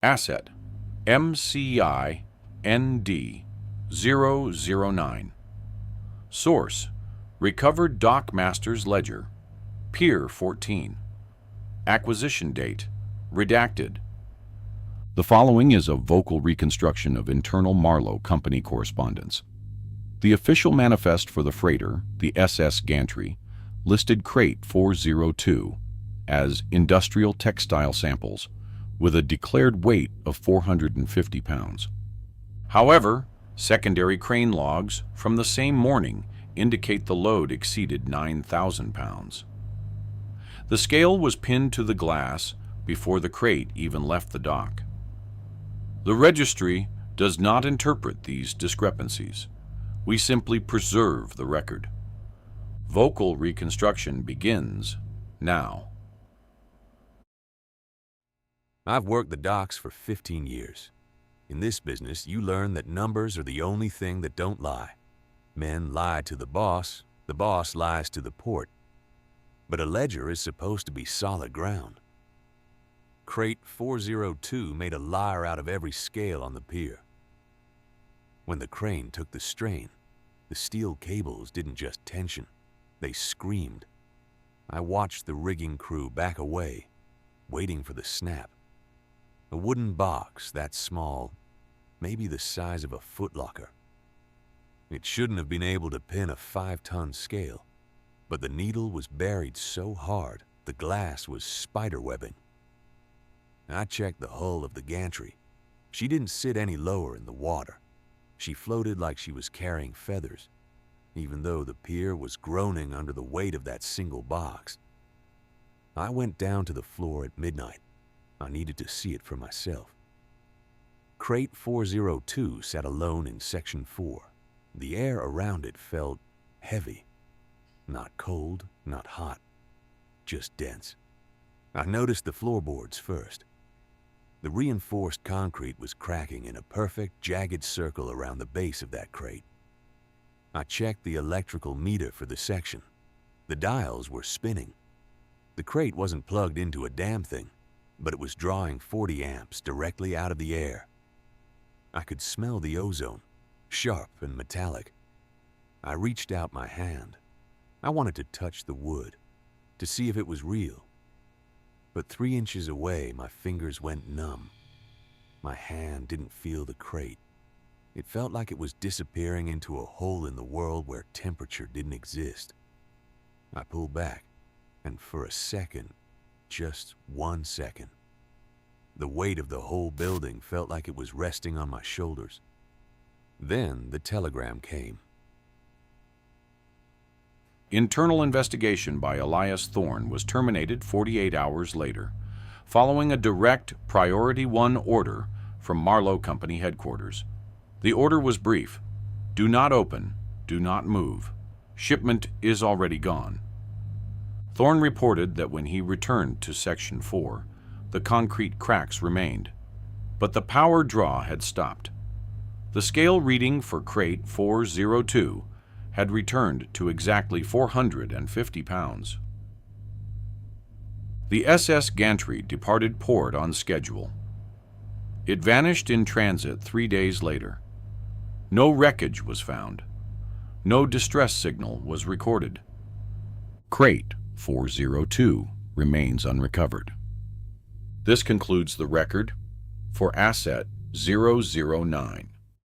Asset MCI ND 009. Source: Recovered Dock Master's Ledger, Pier 14. Acquisition date: redacted. The following is a vocal reconstruction of internal Marlow Company correspondence. The official manifest for the freighter, the SS Gantry, listed crate 402 as industrial textile samples with a declared weight of 450 pounds. However, secondary crane logs from the same morning indicate the load exceeded 9,000 pounds. The scale was pinned to the glass before the crate even left the dock. The Registry does not interpret these discrepancies. We simply preserve the record. Vocal reconstruction begins now. I've worked the docks for 15 years. In this business, you learn that numbers are the only thing that don't lie. Men lie to the boss lies to the port. But a ledger is supposed to be solid ground. Crate 402 made a liar out of every scale on the pier. When the crane took the strain, the steel cables didn't just tension, they screamed. I watched the rigging crew back away, waiting for the snap. A wooden box that small, maybe the size of a footlocker. It shouldn't have been able to pin a 5-ton scale, but the needle was buried so hard the glass was spiderwebbing. I checked the hull of the gantry. She didn't sit any lower in the water. She floated like she was carrying feathers, even though the pier was groaning under the weight of that single box. I went down to the floor at midnight. I needed to see it for myself. Crate 402 sat alone in Section 4. The air around it felt heavy. Not cold, not hot, just dense. I noticed the floorboards first. The reinforced concrete was cracking in a perfect, jagged circle around the base of that crate. I checked the electrical meter for the section. The dials were spinning. The crate wasn't plugged into a damn thing, but it was drawing 40 amps directly out of the air. I could smell the ozone, sharp and metallic. I reached out my hand. I wanted to touch the wood, to see if it was real. But 3 inches away, my fingers went numb. My hand didn't feel the crate. It felt like it was disappearing into a hole in the world where temperature didn't exist. I pulled back, and for a second, just 1 second, the weight of the whole building felt like it was resting on my shoulders. Then the telegram came. Internal investigation by Elias Thorne was terminated 48 hours later, following a direct Priority 1 order from Marlow Company headquarters. The order was brief: do not open, do not move. Shipment is already gone. Thorne reported that when he returned to Section 4, the concrete cracks remained, but the power draw had stopped. The scale reading for crate 402 had returned to exactly 450 pounds. The SS Gantry departed port on schedule. It vanished in transit 3 days later. No wreckage was found. No distress signal was recorded. Crate 402 remains unrecovered. This concludes the record for Asset 009.